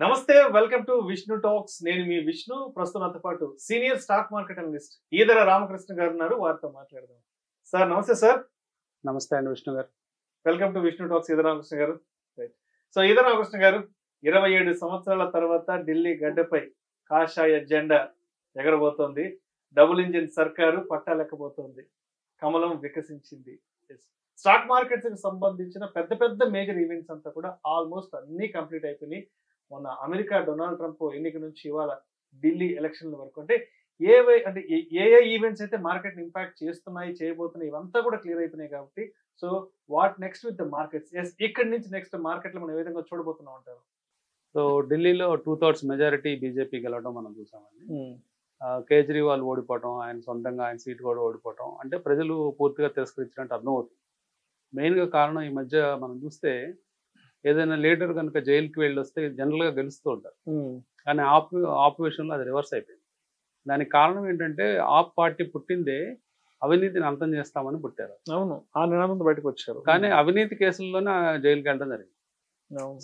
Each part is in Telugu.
నమస్తే వెల్కమ్ టు విష్ణు టాక్స్. నేను మీ విష్ణు. ప్రస్తుతంతో పాటు senior stock market analyst Eedara Ramakrishna గారు ఉన్నారు. వారితో మాట్లాడదాం. సార్ నమస్తే సార్. నమస్తే అండి విష్ణు గారు. Welcome to Vishnu talks Eedara Ramakrishna గారు. సో ఈదర రామకృష్ణ గారు, 27 సంవత్సరాల తర్వాత ఢిల్లీ గడ్డపై కాషాయ జెండా ఎగరబోతోంది. డబుల్ ఇంజిన్ సర్కారు పట్టాలెక్కబోతోంది. కమలం వికసించింది. స్టాక్ మార్కెట్స్ కి సంబంధించిన పెద్ద పెద్ద మేజర్ ఈవెంట్స్ అంతా కూడా ఆల్మోస్ట్ అన్ని కంప్లీట్ అయిపోయినాయి. మొన్న అమెరికా డొనాల్డ్ ట్రంప్ ఎన్నిక నుంచి ఇవాళ ఢిల్లీ ఎలక్షన్ల వరకు అంటే ఏ ఈవెంట్స్ అయితే మార్కెట్ ఇంపాక్ట్ చేస్తున్నాయి, చేయబోతున్నాయి, ఇవంతా కూడా క్లియర్ అయిపోయినాయి. కాబట్టి so what next with the markets, ఇక్కడి నుంచి నెక్స్ట్ మార్కెట్ లో మనం ఏ విధంగా చూడబోతున్నాం అంటారు? సో ఢిల్లీలో 2/3 మెజారిటీ బీజేపీ గెలవడం మనం చూసామండి. కేజ్రీవాల్ ఓడిపోవటం, ఆయన సొంతంగా ఆయన సీట్ కూడా ఓడిపోవటం అంటే ప్రజలు పూర్తిగా తిరస్కరించినట్టు అర్థమవుతుంది. మెయిన్గా కారణం ఈ మధ్య మనం చూస్తే ఏదైనా లీడర్ కనుక జైలుకి వెళ్ళి వస్తే జనరల్గా గెలుస్తూ ఉంటారు. కానీ ఆప్ విషయంలో అది రివర్స్ అయిపోయింది. దానికి కారణం ఏంటంటే ఆప్ పార్టీ పుట్టిందే అవినీతిని అంతం చేస్తామని పుట్టారు. అవును, ఆ నినాదంతో బయటకు వచ్చారు. కానీ అవినీతి కేసుల్లోనే జైలుకి వెళ్ళడం జరిగింది.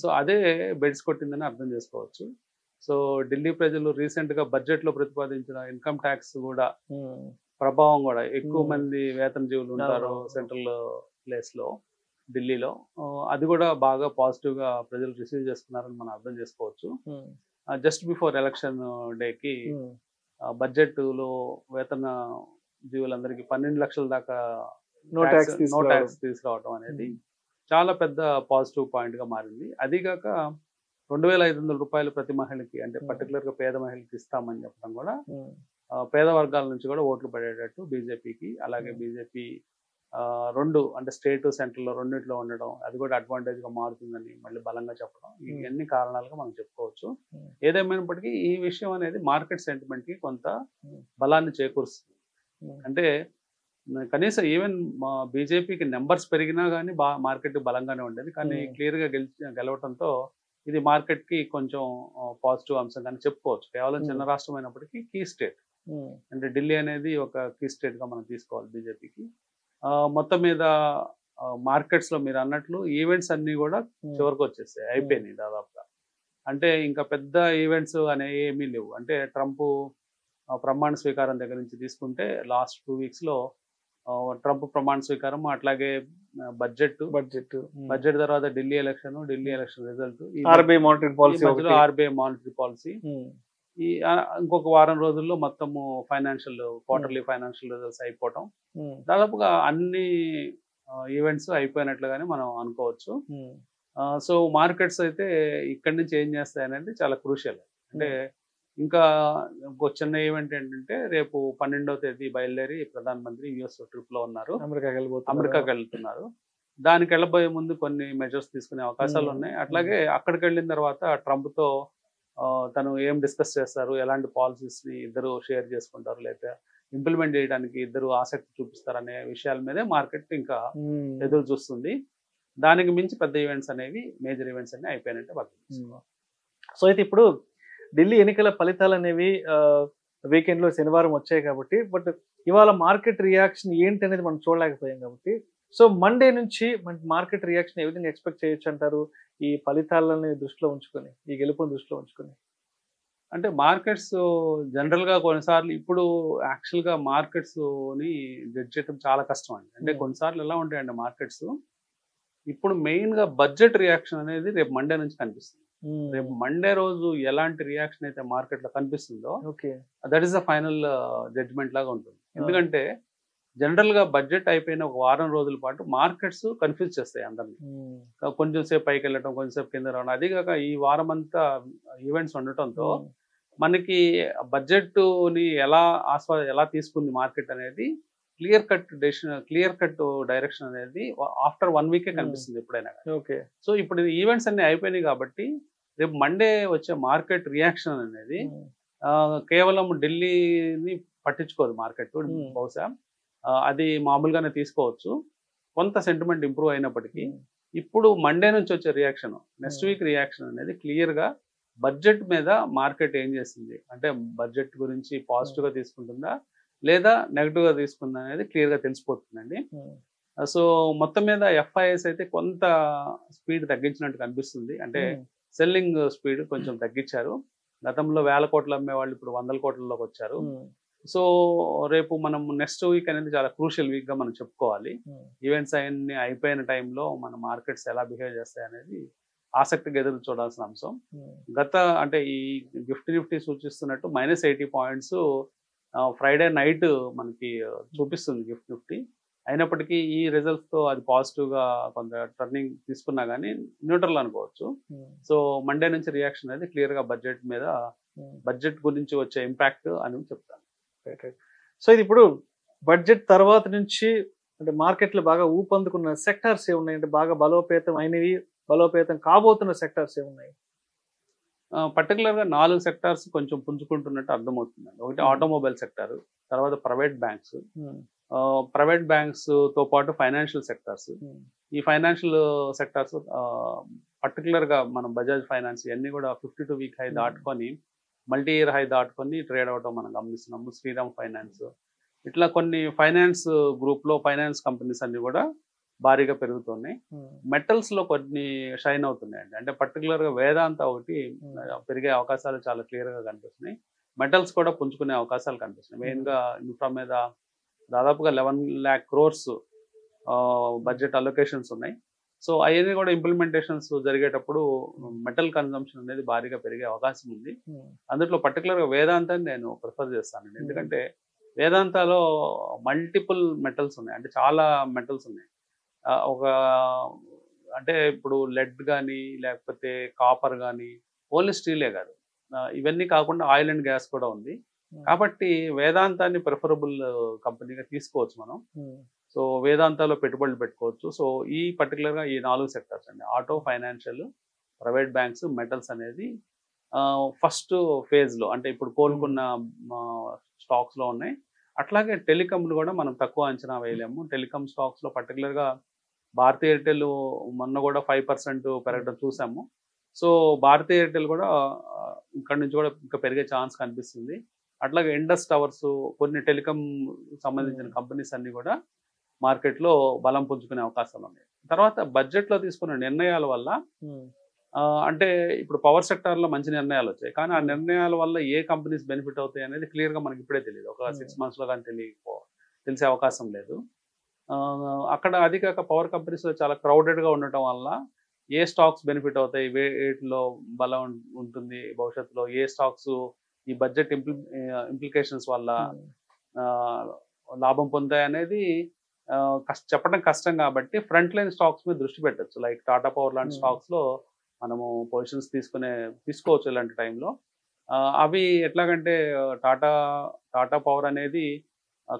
సో అదే బెడ్స్ కొట్టిందని అర్థం చేసుకోవచ్చు. సో ఢిల్లీ ప్రజలు రీసెంట్ గా బడ్జెట్ లో ప్రతిపాదించిన ఇన్కమ్ ట్యాక్స్ కూడా ప్రభావం కూడా ఎక్కువ మంది వేతన జీవులు ఉంటారు సెంట్రల్ ప్లేస్ లో ఢిల్లీలో, అది కూడా బాగా పాజిటివ్ గా ప్రజలు రిసీవ్ చేసుకున్నారని మనం అర్థం చేసుకోవచ్చు. జస్ట్ బిఫోర్ ఎలక్షన్ డేకి బడ్జెట్ లో వేతన జీవులందరికీ 12 లక్షల దాకా నో ట్యాక్స్ తీసుకురావడం అనేది చాలా పెద్ద పాజిటివ్ పాయింట్ గా మారింది. అదిగాక 2,500 రూపాయలు ప్రతి మహిళకి అంటే పర్టికులర్ గా పేద మహిళకి ఇస్తామని చెప్పడం కూడా పేద వర్గాల నుంచి కూడా ఓట్లు పడేటట్టు బీజేపీకి, అలాగే బీజేపీ రెండు అంటే స్టేట్ సెంట్రల్ లో రెండింటిలో ఉండడం, అది కూడా అడ్వాంటేజ్ గా మారుతుందని మళ్ళీ బలంగా చెప్పడం, ఇవన్నీ కారణాలుగా మనం చెప్పుకోవచ్చు. ఏదేమైనప్పటికీ ఈ విషయం అనేది మార్కెట్ సెంటిమెంట్ కి కొంత బలాన్ని చేకూరుస్తుంది. అంటే కనీసం ఈవెన్ బీజేపీకి నెంబర్స్ పెరిగినా కానీ మార్కెట్ బలంగానే ఉండేది. కానీ క్లియర్ గా గెలవడంతో ఇది మార్కెట్ కి కొంచెం పాజిటివ్ అంశంగానే చెప్పుకోవచ్చు. కేవలం చిన్న రాష్ట్రం అయినప్పటికీ కీ స్టేట్ అంటే ఢిల్లీ అనేది ఒక కీ స్టేట్ గా మనం తీసుకోవాలి బీజేపీకి. మొత్తం మీద మార్కెట్స్ లో మీరు అన్నట్లు ఈవెంట్స్ అన్ని కూడా చివరికి వచ్చేసాయి, అయిపోయినాయి దాదాపుగా. అంటే ఇంకా పెద్ద ఈవెంట్స్ అనేవి ఏమీ లేవు. అంటే ట్రంప్ ప్రమాణ స్వీకారం దగ్గర నుంచి తీసుకుంటే లాస్ట్ 2 weeks లో ట్రంప్ ప్రమాణ స్వీకారం, అట్లాగే బడ్జెట్ తర్వాత Delhi election result, RBI monetary policy, ఈ ఇంకొక వారం రోజుల్లో మొత్తము క్వార్టర్లీ ఫైనాన్షియల్ రిజల్ట్స్ అయిపోవటం, దాదాపుగా అన్ని ఈవెంట్స్ అయిపోయినట్లుగానే మనం అనుకోవచ్చు. సో మార్కెట్స్ అయితే ఇక్కడి నుంచి ఏం చేస్తాయి అనేది చాలా క్రూషియల్. అంటే ఇంకా ఇంకో చిన్న ఈవెంట్ ఏంటంటే రేపు 12వ తేదీ బయలుదేరి ప్రధానమంత్రి యుఎస్ ట్రిప్ లో ఉన్నారు, అమెరికాకి వెళ్తున్నారు. దానికి వెళ్ళబోయే ముందు కొన్ని మెజర్స్ తీసుకునే అవకాశాలు ఉన్నాయి. అట్లాగే అక్కడికి వెళ్ళిన తర్వాత ట్రంప్ తో తను ఏం డిస్కస్ చేస్తారు, ఎలాంటి పాలసీస్ ని ఇద్దరు షేర్ చేసుకుంటారు, లేదా ఇంప్లిమెంట్ చేయడానికి ఇద్దరు ఆసక్తి చూపిస్తారు అనే విషయాల మీదే మార్కెట్ ఇంకా ఎదురు చూస్తుంది. దానికి మించి పెద్ద ఈవెంట్స్ అనేవి, మేజర్ ఈవెంట్స్ అన్ని అయిపోయినట్టే పడుతుంది. సో అయితే ఇప్పుడు ఢిల్లీ ఎన్నికల ఫలితాలు అనేవి వీకెండ్ లో శనివారం వచ్చాయి కాబట్టి, బట్ ఇవాళ మార్కెట్ రియాక్షన్ ఏంటి అనేది మనం చూడలేకపోయాం. కాబట్టి సో మండే నుంచి మార్కెట్ రియాక్షన్ ఏ విధంగా ఎక్స్పెక్ట్ చేయొచ్చు అంటారు, ఈ ఫలితాలని దృష్టిలో ఉంచుకొని, ఈ గెలుపుని దృష్టిలో ఉంచుకొని? అంటే మార్కెట్స్ జనరల్ గా కొన్నిసార్లు ఇప్పుడు యాక్చువల్ గా మార్కెట్స్ ని జడ్జ్ చేయడం చాలా కష్టం అండి. అంటే కొన్నిసార్లు ఎలా ఉంటాయండి మార్కెట్స్, ఇప్పుడు మెయిన్ గా బడ్జెట్ రియాక్షన్ అనేది రేపు మండే నుంచి కనిపిస్తుంది. రేపు మండే రోజు ఎలాంటి రియాక్షన్ అయితే మార్కెట్ లో కనిపిస్తుందో that is the final judgement లాగా ఉంటుంది. ఎందుకంటే జనరల్ గా బడ్జెట్ అయిపోయిన ఒక వారం రోజుల పాటు మార్కెట్స్ కన్ఫ్యూజ్ చేస్తాయి అందరినీ. కొంచెం సేపు పైకి వెళ్ళటం, కొంచెం సేపు కింద రావడం, అదిగాక ఈ వారం అంతా ఈవెంట్స్ ఉండటంతో మనకి బడ్జెట్ ని ఎలా తీసుకుంది మార్కెట్ అనేది క్లియర్ కట్ డైరెక్షన్ అనేది ఆఫ్టర్ 1 week కనిపిస్తుంది ఎప్పుడైనా. సో ఇప్పుడు ఈవెంట్స్ అన్ని అయిపోయినాయి కాబట్టి రేపు మండే వచ్చే మార్కెట్ రియాక్షన్ అనేది కేవలం ఢిల్లీని పట్టించుకోదు మార్కెట్. బహుశా అది మామూలుగానే తీసుకోవచ్చు. కొంత సెంటిమెంట్ ఇంప్రూవ్ అయినప్పటికీ ఇప్పుడు మండే నుంచి వచ్చే రియాక్షన్, నెక్స్ట్ వీక్ రియాక్షన్ అనేది క్లియర్ గా బడ్జెట్ మీద మార్కెట్ ఏం చేస్తుంది అంటే బడ్జెట్ గురించి పాజిటివ్ గా తీసుకుంటుందా లేదా నెగటివ్ గా తీసుకుందా అనేది క్లియర్ గా తెలిసిపోతుందండి. సో మొత్తం మీద ఎఫ్ఐఎస్ అయితే కొంత స్పీడ్ తగ్గించినట్టు కనిపిస్తుంది. అంటే సెల్లింగ్ స్పీడ్ కొంచెం తగ్గించారు. గతంలో 1000 కోట్లు అమ్మే వాళ్ళు ఇప్పుడు 100 కోట్లలోకి వచ్చారు. సో రేపు మనం నెక్స్ట్ వీక్ అనేది చాలా క్రూషియల్ వీక్ గా మనం చెప్పుకోవాలి. ఈవెంట్స్ అన్ని అయిపోయిన టైంలో మన మార్కెట్స్ ఎలా బిహేవ్ చేస్తాయి అనేది ఆసక్తిగా ఎదురు చూడాల్సిన అంశం. అంటే ఈ నిఫ్టీ సూచిస్తున్నట్టు -80 పాయింట్స్ ఫ్రైడే నైట్ మనకి చూపిస్తుంది నిఫ్టీ. అయినప్పటికీ ఈ రిజల్ట్స్ తో అది పాజిటివ్ గా కొంత టర్నింగ్ తీసుకున్నా కానీ న్యూట్రల్ అనుకోవచ్చు. సో మండే నుంచి రియాక్షన్ అనేది క్లియర్ గా బడ్జెట్ గురించి వచ్చే ఇంపాక్ట్ అని చెప్తాను. సో ఇది ఇప్పుడు బడ్జెట్ తర్వాత నుంచి అంటే మార్కెట్లు బాగా ఊపందుకున్న సెక్టార్స్ ఏమున్నాయి, అంటే బాగా బలోపేతం అయినవి, బలోపేతం కాబోతున్న సెక్టార్స్ ఏమున్నాయి? పర్టికులర్ గా 4 సెక్టార్స్ కొంచెం పుంజుకుంటున్నట్టు అర్థమవుతుందండి. ఒకటి ఆటోమొబైల్ సెక్టార్, తర్వాత ప్రైవేట్ బ్యాంక్స్ తో పాటు ఫైనాన్షియల్ సెక్టార్స్. ఈ ఫైనాన్షియల్ సెక్టార్స్ పర్టికులర్ గా మనం బజాజ్ ఫైనాన్స్ ఇవన్నీ కూడా 52 వీక్ హై దాటుకొని మల్టీ ఇయర్ హై దాటుకొని ట్రేడ్ అవడం మనం గమనిస్తున్నాము. శ్రీరామ్ ఫైనాన్స్, ఇట్లా కొన్ని ఫైనాన్స్ గ్రూప్ లో ఫైనాన్స్ కంపెనీస్ అన్ని కూడా భారీగా పెరుగుతున్నాయి. మెటల్స్ లో కొన్ని షైన్ అవుతున్నాయండి. అంటే పర్టికులర్ గా వేదాంత ఒకటి పెరిగే అవకాశాలు చాలా క్లియర్ గా కనిపిస్తున్నాయి. మెటల్స్ కూడా పుంజుకునే అవకాశాలు కనిపిస్తున్నాయి. మెయిన్ గా ఇన్ఫ్రా మీద దాదాపుగా 11 lakh crores బడ్జెట్ అలొకేషన్స్ ఉన్నాయి. సో అవన్నీ కూడా ఇంప్లిమెంటేషన్స్ జరిగేటప్పుడు మెటల్ కన్సంప్షన్ అనేది భారీగా పెరిగే అవకాశం ఉంది. అందులో పర్టికులర్గా వేదాంతాన్ని నేను ప్రిఫర్ చేస్తానండి. ఎందుకంటే వేదాంతలో మల్టిపుల్ మెటల్స్ ఉన్నాయి, అంటే చాలా మెటల్స్ ఉన్నాయి. అంటే ఇప్పుడు లెడ్ కానీ లేకపోతే కాపర్ కానీ, ఓన్లీ స్టీలే కాదు, ఇవన్నీ కాకుండా ఆయిల్ అండ్ గ్యాస్ కూడా ఉంది. కాబట్టి వేదాంతాన్ని ప్రిఫరబుల్ కంపెనీగా తీసుకోవచ్చు మనం. సో వేదాంతాలో పెట్టుబడులు పెట్టుకోవచ్చు. సో ఈ పర్టికులర్గా ఈ 4 సెక్టర్స్ అండి, auto, financial, private banks, metals అనేది ఫస్ట్ ఫేజ్లో అంటే ఇప్పుడు కోలుకున్న స్టాక్స్లో ఉన్నాయి. అట్లాగే టెలికాంలు కూడా మనం తక్కువ అంచనా వేయలేము. టెలికాం స్టాక్స్లో పర్టికులర్గా భారతీ ఎయిర్టెల్ మొన్న కూడా 5% పెరగడం చూసాము. సో భారతీ ఎయిర్టెల్ కూడా ఇక్కడ నుంచి కూడా ఇంకా పెరిగే ఛాన్స్ కనిపిస్తుంది. అట్లాగే ఇండస్ టవర్స్, కొన్ని టెలికాం సంబంధించిన కంపెనీస్ అన్ని కూడా మార్కెట్లో బలం పుంజుకునే అవకాశాలు ఉన్నాయి. తర్వాత బడ్జెట్లో తీసుకున్న నిర్ణయాల వల్ల అంటే ఇప్పుడు పవర్ సెక్టార్లో మంచి నిర్ణయాలు వచ్చాయి, కానీ ఆ నిర్ణయాల వల్ల ఏ కంపెనీస్ బెనిఫిట్ అవుతాయి అనేది క్లియర్గా మనకి ఇప్పుడే తెలియదు. ఒక 6 monthsలో కానీ తెలిసే అవకాశం లేదు. అక్కడ అది కాక పవర్ కంపెనీస్లో చాలా క్రౌడెడ్గా ఉండటం వల్ల ఏ స్టాక్స్ బెనిఫిట్ అవుతాయి, వేటిలో బలం ఉంటుంది భవిష్యత్తులో, ఏ స్టాక్స్ ఈ బడ్జెట్ ఇంప్లికేషన్స్ వల్ల లాభం పొందాయి అనేది చెప్పడం కష్టం. కాబట్టి ఫ్రంట్ లైన్ స్టాక్స్ మీద దృష్టి పెట్టచ్చు. లైక్ టాటా పవర్ లాంటి స్టాక్స్ లో మనము పొజిషన్స్ తీసుకోవచ్చు ఇలాంటి టైంలో. అవి ఎట్లాగంటే టాటా పవర్ అనేది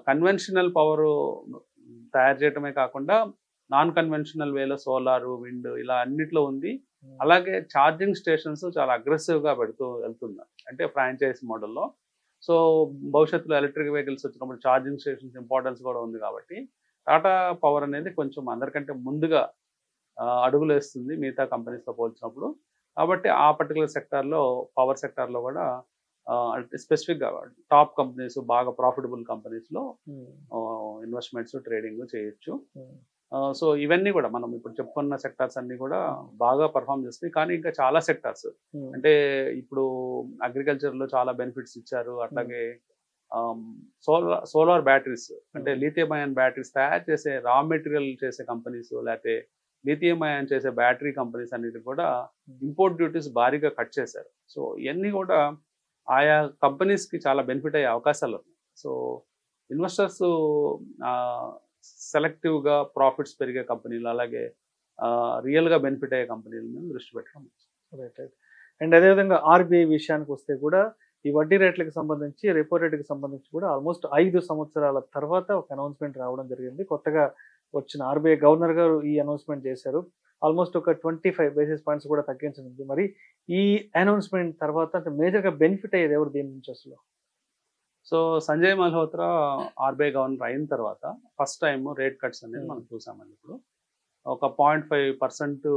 కన్వెన్షనల్ పవర్ తయారు చేయటమే కాకుండా నాన్ కన్వెన్షనల్ వేలో సోలార్, విండ్ ఇలా అన్నిట్లో ఉంది. అలాగే ఛార్జింగ్ స్టేషన్స్ చాలా అగ్రెసివ్గా పెడుతూ వెళ్తుంది, అంటే ఫ్రాంచైజ్ మోడల్లో. సో భవిష్యత్తులో ఎలక్ట్రిక్ వెహికల్స్ వచ్చినప్పుడు ఛార్జింగ్ స్టేషన్స్ ఇంపార్టెన్స్ కూడా ఉంది. కాబట్టి టాటా పవర్ అనేది కొంచెం అందరికంటే ముందుగా అడుగులు వేస్తుంది మిగతా కంపెనీస్తో పోల్చినప్పుడు. కాబట్టి ఆ పర్టికులర్ సెక్టార్లో, పవర్ సెక్టార్లో కూడా స్పెసిఫిక్గా టాప్ కంపెనీస్, బాగా ప్రాఫిటబుల్ కంపెనీస్లో ఇన్వెస్ట్మెంట్స్, ట్రేడింగ్ చేయొచ్చు. సో ఇవన్నీ కూడా మనం ఇప్పుడు చెప్పుకున్న సెక్టార్స్ అన్ని కూడా బాగా పర్ఫామ్ చేస్తాయి. కానీ ఇంకా చాలా సెక్టార్స్, అంటే ఇప్పుడు అగ్రికల్చర్లో చాలా బెనిఫిట్స్ ఇచ్చారు. అట్లాగే సోలార్ బ్యాటరీస్, అంటే లిథియం అయాన్ బ్యాటరీస్ తయారు చేసే రా మెటీరియల్ చేసే కంపెనీస్, లేకపోతే లిథియం అయాన్ చేసే బ్యాటరీ కంపెనీస్ అన్నిటి కూడా ఇంపోర్ట్ డ్యూటీస్ భారీగా కట్ చేశారు. సో ఇవన్నీ కూడా ఆయా కంపెనీస్కి చాలా బెనిఫిట్ అయ్యే అవకాశాలు ఉన్నాయి. సో ఇన్వెస్టర్స్ సెలెక్టివ్గా ప్రాఫిట్స్ పెరిగే కంపెనీలు, అలాగే రియల్గా బెనిఫిట్ అయ్యే కంపెనీల మీద దృష్టి పెట్టడం. రైట్. అండ్ అదేవిధంగా ఆర్బీఐ విషయానికి వస్తే కూడా ఈ వడ్డీ రేట్లకు సంబంధించి, రెపో రేట్కి సంబంధించి కూడా ఆల్మోస్ట్ 5 సంవత్సరాల తర్వాత ఒక అనౌన్స్మెంట్ రావడం జరిగింది. కొత్తగా వచ్చిన ఆర్బీఐ గవర్నర్ గారు ఈ అనౌన్స్మెంట్ చేశారు. ఆల్మోస్ట్ ఒక 25 basis points కూడా తగ్గించనుంది. మరి ఈ అనౌన్స్మెంట్ తర్వాత అంటే మేజర్గా బెనిఫిట్ అయ్యేది ఎవరు దీని నుంచి అసలు? So Sanjay Malhotra RBI governor అయిన తర్వాత ఫస్ట్ టైం రేట్ కట్స్ అనేది మనం చూసామండి. ఇప్పుడు ఒక 0.5%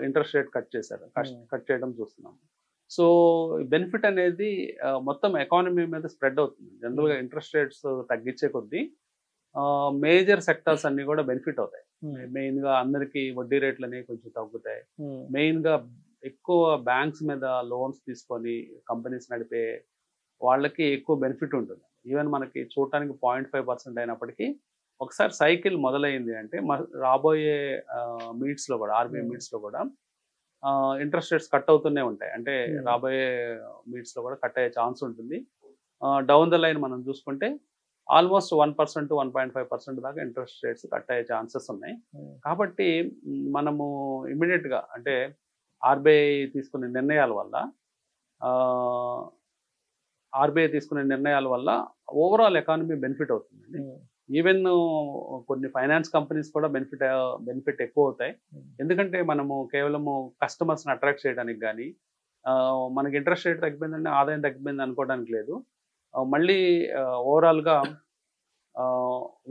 ఇంట్రెస్ట్ రేట్ కట్ చేశారు, కట్ చేయడం చూస్తున్నాం. సో బెనిఫిట్ అనేది మొత్తం ఎకానమీ మీద స్ప్రెడ్ అవుతుంది. జనరల్గా ఇంట్రెస్ట్ రేట్స్ తగ్గించే కొద్దీ మేజర్ సెక్టార్స్ అన్ని కూడా బెనిఫిట్ అవుతాయి. మెయిన్గా అందరికీ వడ్డీ రేట్లు అనేవి కొంచెం తగ్గుతాయి. మెయిన్గా ఎక్కువ బ్యాంక్స్ మీద లోన్స్ తీసుకొని కంపెనీస్ నడిపే వాళ్ళకి ఎక్కువ బెనిఫిట్ ఉంటుంది. ఈవెన్ మనకి చూడటానికి 0.5% అయినప్పటికీ ఒకసారి సైకిల్ మొదలైంది అంటే రాబోయే మీట్స్లో కూడా ఆర్బీఐ మీట్స్లో కూడా ఇంట్రెస్ట్ రేట్స్ కట్ అవుతూనే ఉంటాయి. అంటే రాబోయే మీట్స్లో కూడా కట్ అయ్యే ఛాన్స్ ఉంటుంది. డౌన్ ద లైన్ మనం చూసుకుంటే ఆల్మోస్ట్ 1% 1.5% దాకా ఇంట్రెస్ట్ రేట్స్ కట్ అయ్యే ఛాన్సెస్ ఉన్నాయి. కాబట్టి మనము ఇమీడియట్గా అంటే ఆర్బీఐ తీసుకునే నిర్ణయాల వల్ల ఓవరాల్ ఎకానమీ బెనిఫిట్ అవుతుందండి. ఈవెన్ కొన్ని ఫైనాన్స్ కంపెనీస్ కూడా బెనిఫిట్ ఎక్కువ అవుతాయి. ఎందుకంటే మనము కేవలము కస్టమర్స్ని అట్రాక్ట్ చేయడానికి కానీ మనకి ఇంట్రెస్ట్ రేట్ తగ్గిపోయిందంటే ఆదాయం తగ్గిపోయింది అనుకోవడానికి లేదు. మళ్ళీ ఓవరాల్గా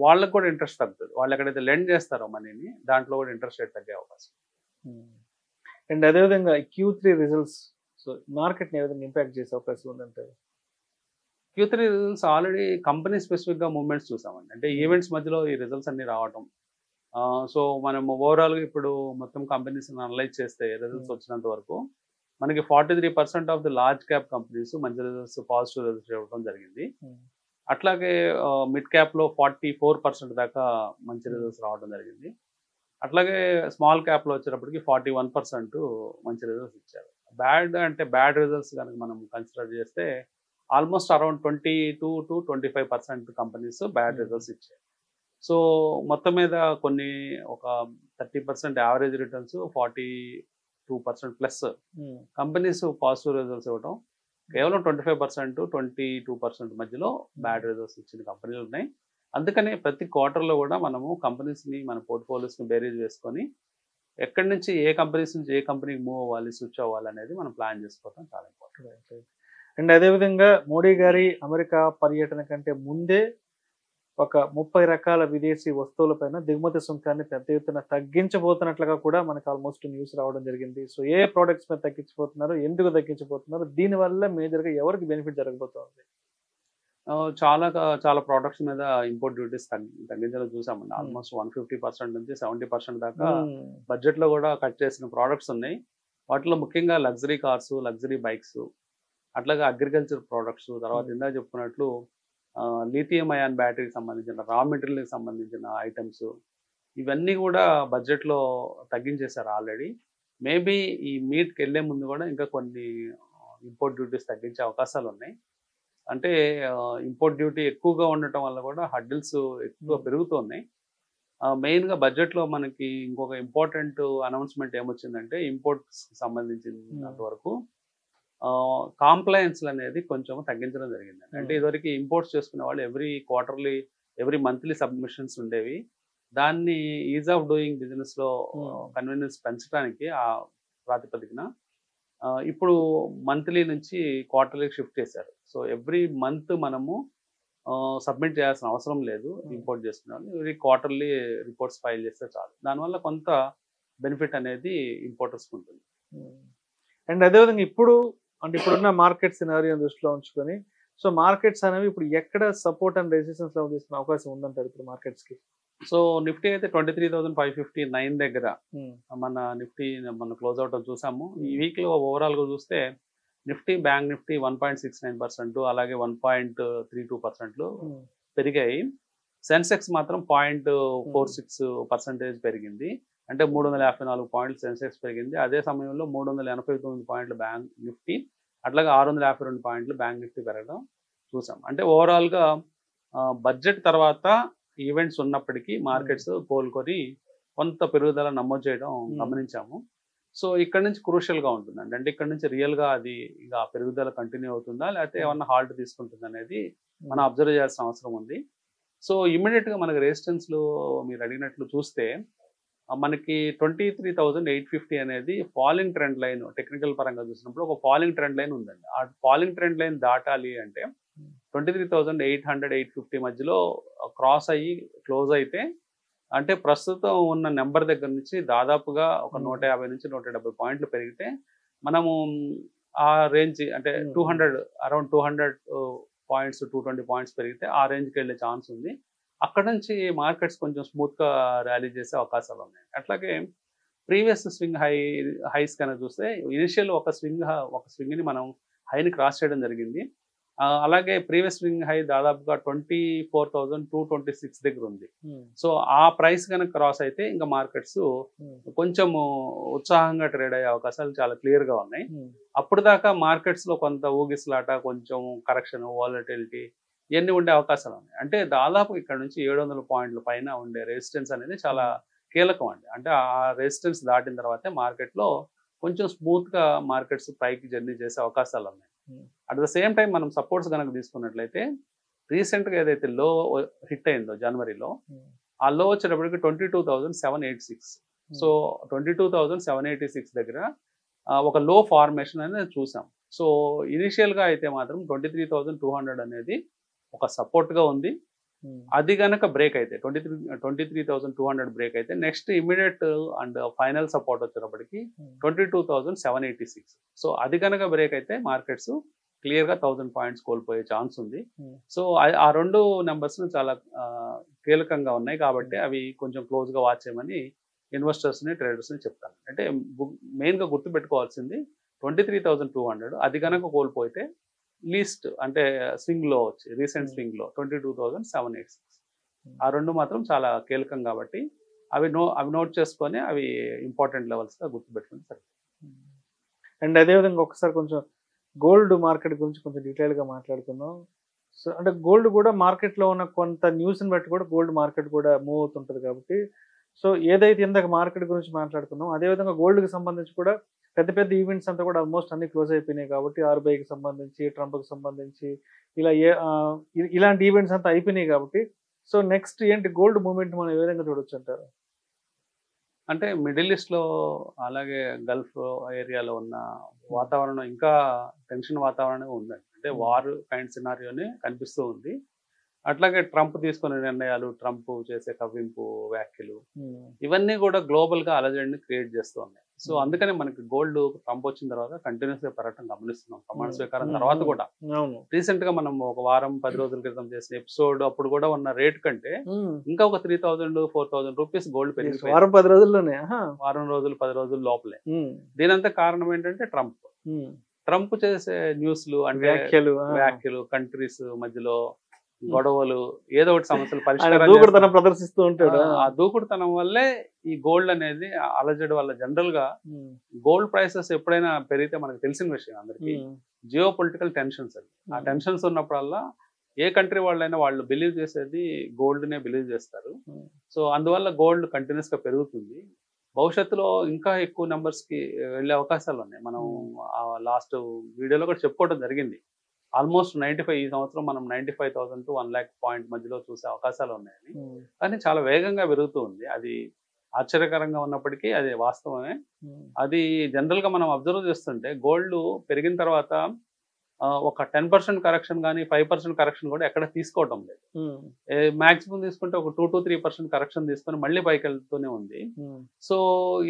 వాళ్ళకు కూడా ఇంట్రెస్ట్ తగ్గుతుంది. వాళ్ళు ఎక్కడైతే లెండ్ చేస్తారో మనీని దాంట్లో కూడా ఇంట్రెస్ట్ రేట్ తగ్గే అవకాశం. అండ్ అదేవిధంగా Q3 రిజల్ట్స్ సో మార్కెట్ని ఏ విధంగా ఇంపాక్ట్ చేసే అవకాశం ఉందంటారు? Q3 రిజల్ట్స్ ఆల్రెడీ కంపెనీ స్పెసిఫిక్గా మూవ్మెంట్స్ చూసామండి. అంటే ఈవెంట్స్ మధ్యలో ఈ రిజల్ట్స్ అన్ని రావటం. సో మనం ఓవరాల్గా ఇప్పుడు మొత్తం కంపెనీస్ అనలైజ్ చేస్తే రిజల్ట్స్ వచ్చినంత వరకు మనకి 43% of the large cap companies మంచి రిజల్ట్స్ పాజిటివ్ రిజల్ట్స్ ఇవ్వడం జరిగింది. అట్లాగే మిడ్ క్యాప్లో 44% దాకా మంచి రిజల్ట్స్ రావడం జరిగింది. అట్లాగే స్మాల్ క్యాప్లో వచ్చేటప్పటికి 41% మంచి రిజల్ట్స్ ఇచ్చారు. బ్యాడ్ రిజల్ట్స్ కనుక మనం కన్సిడర్ చేస్తే almost around 22 to 25% companies bad results ఇచ్చాయి. సో మొత్తం మీద కొన్ని ఒక 30% average returns, 42% plus companies positive results ఇవ్వడం, కేవలం 25% 22% మధ్యలో బ్యాడ్ రిజల్ట్స్ ఇచ్చిన కంపెనీలు ఉన్నాయి. అందుకని ప్రతి క్వార్టర్లో కూడా మనము కంపెనీస్ని మన పోర్ట్ఫోలియోస్ని బేరీజ్ వేసుకొని ఎక్కడి నుంచి ఏ కంపెనీస్ నుంచి ఏ కంపెనీకి మూవ్ అవ్వాలి, స్విచ్ అవ్వాలి అనేది మనం ప్లాన్ చేసుకోవడం చాలా ఇంపార్టెంట్. అండ్ అదేవిధంగా మోడీ గారి అమెరికా పర్యటన కంటే ముందే ఒక 30 రకాల విదేశీ వస్తువులపైన దిగుమతి సుంకాన్ని పెద్ద ఎత్తున తగ్గించబోతున్నట్లుగా కూడా మనకు ఆల్మోస్ట్ న్యూస్ రావడం జరిగింది. సో ఏ ప్రోడక్ట్స్ మీద తగ్గించబోతున్నారు, ఎందుకు తగ్గించబోతున్నారు, దీనివల్ల మేజర్గా ఎవరికి బెనిఫిట్ జరగబోతోంది? చాలా ప్రోడక్ట్స్ మీద ఇంపోర్ట్ డ్యూటీస్ తగ్గించడం చూసామండి. ఆల్మోస్ట్ 150% నుంచి 70% దాకా బడ్జెట్లో కూడా కట్ చేసిన ప్రోడక్ట్స్ ఉన్నాయి. వాటిలో ముఖ్యంగా లగ్జరీ కార్స్, లగ్జరీ బైక్స్, అట్లాగే అగ్రికల్చర్ ప్రోడక్ట్స్, తర్వాత ఇందాక చెప్పుకున్నట్లు లిథియం అయాన్ బ్యాటరీకి సంబంధించిన రా మెటీరియల్కి సంబంధించిన ఐటమ్స్, ఇవన్నీ కూడా బడ్జెట్లో తగ్గించేశారు ఆల్రెడీ. మేబీ ఈ మీట్కి వెళ్ళే ముందు కూడా ఇంకా కొన్ని ఇంపోర్ట్ డ్యూటీస్ తగ్గించే అవకాశాలు ఉన్నాయి. అంటే ఇంపోర్ట్ డ్యూటీ ఎక్కువగా ఉండటం వల్ల కూడా హడ్డిల్స్ ఎక్కువ పెరుగుతున్నాయి. మెయిన్గా బడ్జెట్లో మనకి ఇంకొక ఇంపార్టెంట్ అనౌన్స్మెంట్ ఏమొచ్చిందంటే ఇంపోర్ట్స్ సంబంధించినంత వరకు కాంప్లయన్స్లు అనేది కొంచెం తగ్గించడం జరిగింది. అంటే ఇదివరకు ఇంపోర్ట్స్ చేసుకునే వాళ్ళు ఎవ్రీ మంత్లీ సబ్మిషన్స్ ఉండేవి. దాన్ని ఈజ్ ఆఫ్ డూయింగ్ బిజినెస్లో కన్వీనియన్స్ పెంచడానికి ఆ ప్రాతిపదికన ఇప్పుడు మంత్లీ నుంచి క్వార్టర్లీకి షిఫ్ట్ చేశారు. సో ఎవ్రీ మంత్ మనము సబ్మిట్ చేయాల్సిన అవసరం లేదు. ఇంపోర్ట్ చేసుకునే వాళ్ళు ఎవ్రీ క్వార్టర్లీ రిపోర్ట్స్ ఫైల్ చేస్తే చాలు. దానివల్ల కొంత బెనిఫిట్ అనేది ఇంపోర్టర్స్కి ఉంటుంది. అండ్ అదేవిధంగా ఇప్పుడున్న మార్కెట్ సినారియో దృష్టిలో ఉంచుకొని సో మార్కెట్స్ అనేవి ఇప్పుడు ఎక్కడ సపోర్ట్ అండ్ రెసిస్టెన్స్ లెవెల్ తీసుకునే అవకాశం ఉందంటారు ఇప్పుడు మార్కెట్స్కి? సో నిఫ్టీ అయితే 23,559 దగ్గర మన క్లోజ్ అవుట్ చూసాము. ఈ వీక్లో ఓవరాల్గా చూస్తే బ్యాంక్ నిఫ్టీ 1.69%, అలాగే 1.32% పెరిగాయి. సెన్సెక్స్ మాత్రం 0.46% పెరిగింది. అంటే 354 పాయింట్లు సెన్సెక్స్ పెరిగింది. అదే సమయంలో 389 పాయింట్లు బ్యాంక్ నిఫ్టీ, అట్లాగే 652 పాయింట్లు బ్యాంక్ నిఫ్టీ పెరగడం చూసాం. అంటే ఓవరాల్గా బడ్జెట్ తర్వాత ఈవెంట్స్ ఉన్నప్పటికీ మార్కెట్స్ కోలుకొని కొంత పెరుగుదల నమోదు చేయడం గమనించాము. సో ఇక్కడ నుంచి క్రూషియల్గా ఉంటుందండి. అంటే ఇక్కడ నుంచి రియల్గా అది ఇక పెరుగుదల కంటిన్యూ అవుతుందా లేకపోతే ఏమన్నా హాల్ట్ తీసుకుంటుందా అనేది మనం అబ్జర్వ్ చేయాల్సిన అవసరం ఉంది. సో ఇమ్మీడియట్గా మనకి రెసిస్టెన్స్లు మీరు అడిగినట్లు చూస్తే మనకి 23,850 అనేది ఫాలింగ్ ట్రెండ్ లైన్, టెక్నికల్ పరంగా చూసినప్పుడు ఒక ఫాలింగ్ ట్రెండ్ లైన్ ఉందండి. ఆ ఫాలింగ్ ట్రెండ్ లైన్ దాటాలి అంటే 23,800 850 మధ్యలో క్రాస్ అయ్యి క్లోజ్ అయితే, అంటే ప్రస్తుతం ఉన్న నెంబర్ దగ్గర నుంచి దాదాపుగా ఒక 150 నుంచి 170 పాయింట్లు పెరిగితే మనము ఆ రేంజ్ అంటే 200 అరౌండ్ 200 పాయింట్స్ 220 పాయింట్స్ పెరిగితే ఆ రేంజ్కి వెళ్ళే ఛాన్స్ ఉంది. అక్కడ నుంచి మార్కెట్స్ కొంచెం స్మూత్గా ర్యాలీ చేసే అవకాశాలు ఉన్నాయి. అట్లాగే ప్రీవియస్ స్వింగ్ హైస్ కనుక చూస్తే ఇనిషియల్ ఒక స్వింగ్ని మనం హైని క్రాస్ చేయడం జరిగింది. అలాగే ప్రీవియస్ స్వింగ్ హై దాదాపుగా 24,226 దగ్గర ఉంది. సో ఆ ప్రైస్ కనుక క్రాస్ అయితే ఇంకా మార్కెట్స్ కొంచెం ఉత్సాహంగా ట్రేడ్ అయ్యే అవకాశాలు చాలా క్లియర్ గా ఉన్నాయి. అప్పుడు దాకా మార్కెట్స్ లో కొంత ఊగిసలాట, కొంచెం కరెక్షన్, వాలటిలిటీ ఇవన్నీ ఉండే అవకాశాలు ఉన్నాయి. అంటే దాదాపు ఇక్కడ నుంచి 700 పాయింట్ల పైన ఉండే రెసిస్టెన్స్ అనేది చాలా కీలకం అండి. అంటే ఆ రెసిస్టెన్స్ దాటిన తర్వాతే మార్కెట్ లో కొంచెం స్మూత్ గా మార్కెట్స్ పైకి జర్నీ చేసే అవకాశాలు ఉన్నాయి. అట్ ద సేమ్ టైం మనం సపోర్ట్స్ కనుక తీసుకున్నట్లయితే రీసెంట్ గా ఏదైతే లో హిట్ అయిందో జనవరిలో, ఆ లో వచ్చేటప్పటికి 22,786. సో 22,786 దగ్గర ఒక లో ఫార్మేషన్ అనేది చూసాం. సో ఇనిషియల్ గా అయితే మాత్రం 23,200 అనేది ఒక సపోర్ట్ గా ఉంది. అది గనక బ్రేక్ అయితే 23,200 బ్రేక్ అయితే next immediate and final support వచ్చేటప్పటికి 22,786. సో అది గనక బ్రేక్ అయితే మార్కెట్స్ క్లియర్ గా 1000 పాయింట్స్ కోల్పోయే ఛాన్స్ ఉంది. సో ఆ రెండు నెంబర్స్ చాలా కీలకంగా ఉన్నాయి కాబట్టి అవి కొంచెం క్లోజ్ గా వాచ్ చేయమని ఇన్వెస్టర్స్ ని ట్రేడర్స్ ని చెప్తాను. అంటే మెయిన్ గా గుర్తు పెట్టుకోవాల్సింది 23,200 అది కనుక కోల్పోతే లీస్ట్ అంటే స్వింగ్ లో వచ్చి రీసెంట్ స్వింగ్ లో 22,786. ఆ రెండు మాత్రం చాలా కీలకం కాబట్టి అవి నోట్ చేసుకొని అవి ఇంపార్టెంట్ లెవెల్స్ గా గుర్తుపెట్టుకుని సరే. అండ్ అదేవిధంగా ఒకసారి కొంచెం గోల్డ్ మార్కెట్ గురించి కొంచెం డీటెయిల్ గా మాట్లాడుకుందాం. సో అంటే గోల్డ్ కూడా మార్కెట్ లో ఉన్న కొంత న్యూస్ ని బట్టి కూడా గోల్డ్ మార్కెట్ కూడా మూవ్ అవుతుంటది కాబట్టి, సో ఏదైతే ఇందాక మార్కెట్ గురించి మాట్లాడుకున్నాం అదేవిధంగా గోల్డ్ కి సంబంధించి కూడా పెద్ద పెద్ద ఈవెంట్స్ అంతా కూడా ఆల్మోస్ట్ అన్ని క్లోజ్ అయిపోయినాయి కాబట్టి, ఆర్బీఐకి సంబంధించి, ట్రంప్కి సంబంధించి ఇలా ఇలాంటి ఈవెంట్స్ అంతా అయిపోయినాయి కాబట్టి, సో నెక్స్ట్ ఏంటి గోల్డ్ మూవ్మెంట్ మనం ఏ విధంగా చూడొచ్చు అంటారు? అంటే మిడిల్ ఈస్ట్ లో అలాగే గల్ఫ్ ఏరియాలో ఉన్న వాతావరణం ఇంకా టెన్షన్ వాతావరణం ఉందండి. అంటే వార్ కైండ్ సినారియోనే కనిపిస్తూ ఉంది. అట్లాగే ట్రంప్ తీసుకునే నిర్ణయాలు, ట్రంప్ చేసే కవ్వింపు వ్యాఖ్యలు ఇవన్నీ కూడా గ్లోబల్ గా అలజడిని క్రియేట్ చేస్తూ ఉన్నాయి. సో అందుకనే మనకి గోల్డ్ ట్రంప్ వచ్చిన తర్వాత కంటిన్యూస్ గా పెరగటం గమనిస్తున్నాం. ప్రమాణ స్వీకారం తర్వాత కూడా రీసెంట్ గా మనం ఒక వారం 10 రోజుల క్రితం చేసిన ఎపిసోడ్ అప్పుడు కూడా ఉన్న రేట్ కంటే ఇంకా ఒక 3,000 4,000 రూపీస్ గోల్డ్ పెరిగిపోయింది. వారం 10 రోజుల్లోనే, వారం రోజులు 10 రోజులు లోపలే. దీనంతా కారణం ఏంటంటే ట్రంప్ చేసే న్యూస్లు అంటే వ్యాఖ్యలు, కంట్రీస్ మధ్యలో గొడవలు, ఏదో ఒకటి సమస్యలు పరిష్కారం ప్రదర్శిస్తూ ఉంటాడు. ఆ దూకుడుతనం వల్లే ఈ గోల్డ్ అనేది అలజడి వల్ల జనరల్ గా గోల్డ్ ప్రైసెస్ ఎప్పుడైనా పెరిగితే మనకు తెలిసిన విషయం అందరికి జియో పొలిటికల్ టెన్షన్స్ అది. ఆ టెన్షన్స్ ఉన్నప్పుడల్లా ఏ కంట్రీ వాళ్ళైనా వాళ్ళు బిలీవ్ చేసేది గోల్డ్ నే బిలీవ్ చేస్తారు. సో అందువల్ల గోల్డ్ కంటిన్యూస్ గా పెరుగుతుంది. భవిష్యత్తులో ఇంకా ఎక్కువ నెంబర్స్ కి వెళ్ళే అవకాశాలు ఉన్నాయి. మనం లాస్ట్ వీడియోలో కూడా చెప్పుకోవడం జరిగింది. ఆల్మోస్ట్ 95 ఈ సంవత్సరం మనం 95,000 to 1 lakh పాయింట్ మధ్యలో చూసే అవకాశాలు ఉన్నాయని. కానీ చాలా వేగంగా పెరుగుతూ ఉంది. అది ఆశ్చర్యకరంగా ఉన్నప్పటికీ అది వాస్తవమే. అది జనరల్ గా మనం అబ్జర్వ్ చేస్తుంటే గోల్డ్ పెరిగిన తర్వాత ఒక 10% కరెక్షన్ కానీ 5% కరెక్షన్ కూడా ఎక్కడ తీసుకోవటం లేదు. మాక్సిమం తీసుకుంటే ఒక 2 to 3% కరెక్షన్ తీసుకొని మళ్ళీ పైకి వెళ్తూనే ఉంది. సో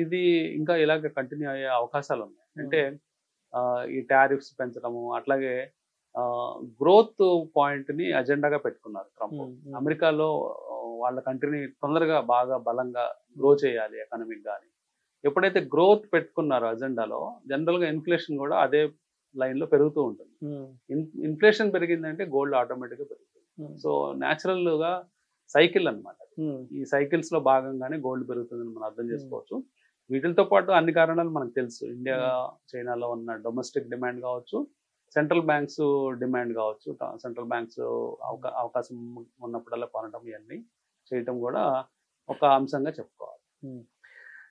ఇది ఇంకా ఇలాగే కంటిన్యూ అయ్యే అవకాశాలు ఉన్నాయి. అంటే ఈ టారిఫ్స్ పెంచడము, అట్లాగే గ్రోత్ పాయింట్ ని అజెండాగా పెట్టుకున్నారు ట్రంప్. అమెరికాలో వాళ్ళ కంట్రీని తొందరగా బాగా బలంగా గ్రో చేయాలి ఎకనామిక్ గాని. ఎప్పుడైతే గ్రోత్ పెట్టుకున్నారో అజెండాలో జనరల్ గా ఇన్ఫ్లేషన్ కూడా అదే లైన్ లో పెరుగుతూ ఉంటుంది. ఇన్ఫ్లేషన్ పెరిగిందంటే గోల్డ్ ఆటోమేటిక్ గా పెరుగుతుంది. సో న్యాచురల్ గా సైకిల్ అన్నమాట. ఈ సైకిల్స్ లో భాగంగానే గోల్డ్ పెరుగుతుందని మనం అర్థం చేసుకోవచ్చు. వీటితో పాటు అన్ని కారణాలు మనకు తెలుసు. ఇండియా, చైనాలో ఉన్న డొమెస్టిక్ డిమాండ్ కావచ్చు, సెంట్రల్ బ్యాంక్స్ డిమాండ్ కావచ్చు. సెంట్రల్ బ్యాంక్స్ అవకాశం ఉన్నప్పుడల్లా కొనడం ఇవన్నీ చేయటం కూడా ఒక అంశంగా చెప్పుకోవాలి.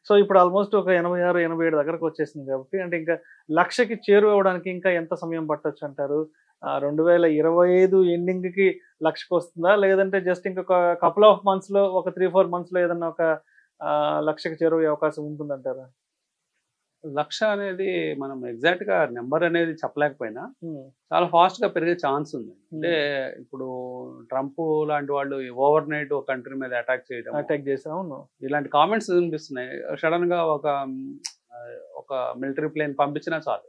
సో ఇప్పుడు ఆల్మోస్ట్ ఒక 86-87 దగ్గరకు వచ్చేసింది కాబట్టి, అంటే ఇంకా 1,00,000కి చేరువవడానికి ఇంకా ఎంత సమయం పట్టొచ్చు అంటారు? 2025 ఎండింగ్ కి 1,00,000కి వస్తుందా, లేదంటే జస్ట్ ఇంకొక కపుల్ ఆఫ్ మంత్స్ లో, ఒక 3-4 months లో ఏదన్నా ఒక 1,00,000కి చేరువయ్యే అవకాశం ఉంటుందంటారా? 1,00,000 అనేది మనం ఎగ్జాక్ట్ గా నెంబర్ అనేది చెప్పలేకపోయినా చాలా ఫాస్ట్ గా పెరిగే ఛాన్స్ ఉంది. అంటే ఇప్పుడు ట్రంప్ లాంటి వాళ్ళు ఓవర్ నైట్ ఒక కంట్రీ మీద అటాక్ చేసాము ఇలాంటి కామెంట్స్ వినిపిస్తున్నాయి. సడన్ గా ఒక మిలిటరీ ప్లేన్ పంపించినా చాలు,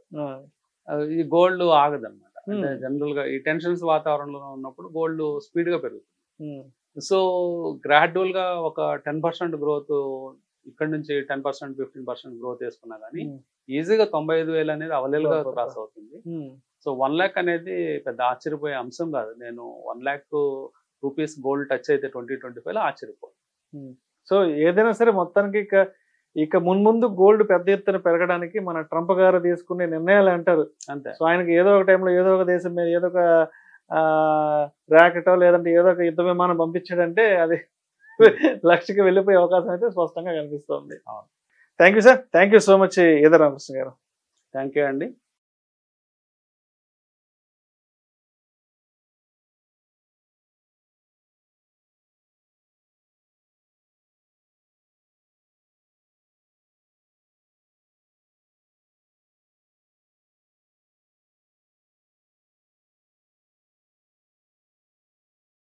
ఈ గోల్డ్ ఆగదన్నమాట. అంటే జనరల్ గా ఈ టెన్షన్స్ వాతావరణంలో ఉన్నప్పుడు గోల్డ్ స్పీడ్ గా పెరుగుతుంది. సో గ్రాడ్యువల్ గా ఒక 10% గ్రోత్ ఇక్కడ నుంచి 10% 15% గ్రోత్ వేసుకున్నా కానీ ఈజీగా 95,000 అనేది అవలేలుగా క్రాస్ అవుతుంది. సో 1 lakh అనేది పెద్ద ఆశ్చర్యపోయే అంశం కాదు. నేను 1 lakh రూపీస్ గోల్డ్ టచ్ అయితే 2025లో ఆశ్చర్యపోను. సో ఏదైనా సరే మొత్తానికి ఇక మున్ముందు గోల్డ్ పెద్ద ఎత్తున పెరగడానికి మన ట్రంప్ గారు తీసుకునే నిర్ణయాలు అంటారు అంతే. సో ఆయనకి ఏదో ఒక టైంలో ఏదో ఒక దేశం మీద ఏదో ఒక ర్యాకెటో లేదంటే ఏదో ఒక యుద్ధ విమానం పంపించాడంటే అది లక్షకి వెళ్ళిపోయే అవకాశం అయితే స్పష్టంగా కనిపిస్తుంది. Thank you sir, thank you so much Edara Ramakrishna గారు. థ్యాంక్ యూ అండి.